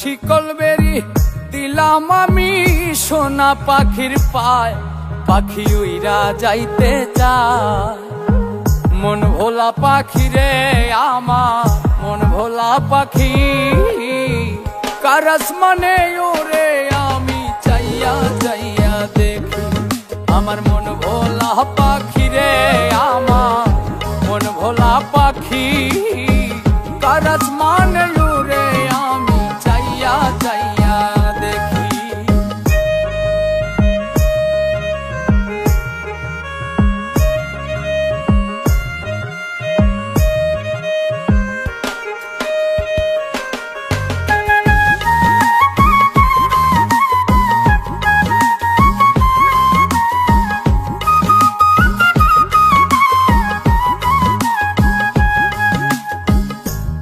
শিকল বেরি দিলাম আমি সোনা পাখির পায়, পাখি উইরা যাইতে চায়। মন ভোলা পাখি রে আমার, মন ভোলা পাখি, কার আসমানে ওরে আমি চাইয়া চাইয়া দেখি। আমার মন ভোলা পাখি রে আমার, মন ভোলা পাখি, কার আসমানে ওরে আমি চাইয়া চাইয়া দেখি।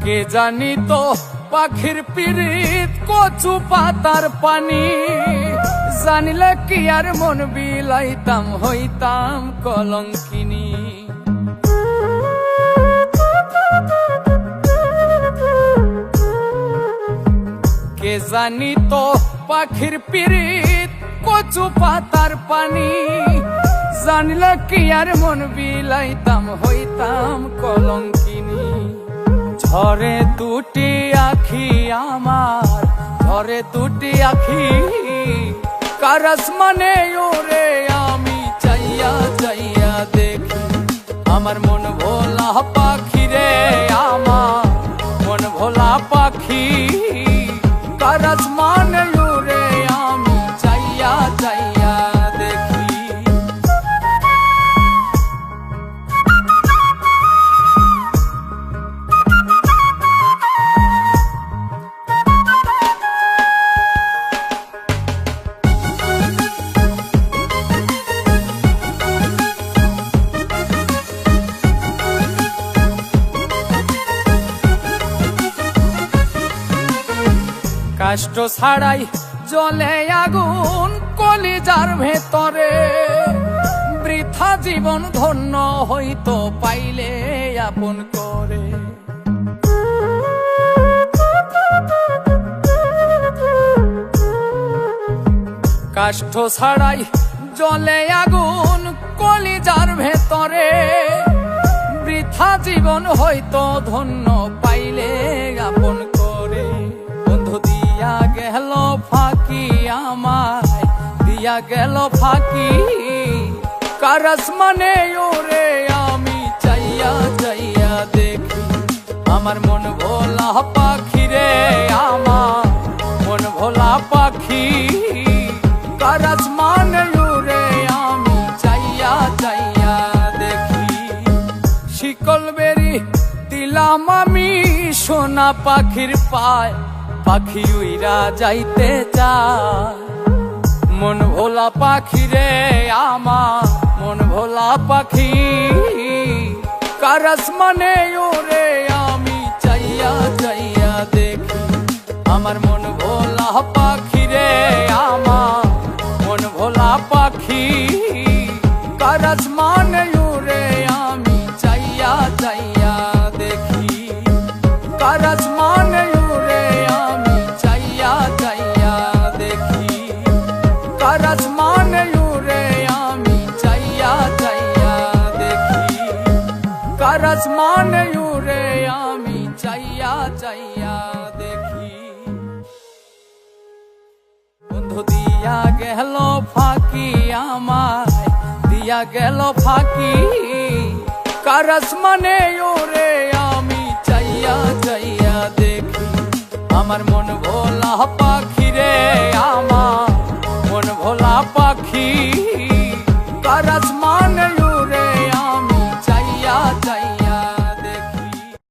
কে জানি তো পাখির পিরিত কচু পাতার পানি, জানিলে কি আর মন বিলাইতাম হইতাম কলঙ্কিনী। কে জানি তো পাখির পিরিত কচু পাতার পানি, জানিলে কি আর মন বিলাইতাম হইতাম কলঙ্কিনী। ঝরে দুটি আখি আমার, ঝরে দুটি আখি, কার আসমানে ওরে আমি চাইয়া চাইয়া দেখি। আমার মন ভোলা পাখি রে আমার, মন ভোলা পাখি, কার আসমানে ওরে আমি চাইয়া চাইয়া দেখি। কষ্ট ছাড়াই জ্বলে আগুন কলিজার ভেতরে, বৃথা জীবন ধন্য হইতো পাইলে আপন করে। কষ্ট ছাড়াই জ্বলে আগুন কলিজার ভেতরে, বৃথা জীবন হইতো ধন্য পাইলে আপন করে। বন্ধু দিয়া গেল ফাঁকি আমায়, দিয়া গেল ফাঁকি, কার আসমানে ওরে আমি চাইয়া চাইয়া দেখি। আমার মন ভোলা পাখি রে আমার, মন ভোলা পাখি, কার আসমানে ওরে আমি চাইয়া চাইয়া দেখি। শিকল বেরি দিলাম আমি সোনা পাখির পায়, পাখি উইরা যাইতে চায়। মন ভোলা পাখি রে আমার, মন ভোলা পাখি, কার আসমানে ওরে আমি চাইয়া চাইয়া দেখি। আমার মন ভোলা পাখি রে আমার, মন ভোলা পাখি, কার আসমানে ওরে আমি চাইয়া চাইয়া দেখি। কার আসমানে ওরে আমি চাইয়া চাইয়া দেখি। কার আসমানে ওরে আমি চাইয়া চাইয়া দেখি। কার আসমানে ওরে আমি চাইয়া চাইয়া দেখি। বন্ধু দিয়া গেল ফাঁকি আমায়, দিয়া গেল ফাঁকি, কার আসমানে ওরে আমি চাইয়া চাইয়া দেখি। আমার মন ভোলা পাখি রে আমার, মন ভোলা পাখি, কার আসমানে ওরে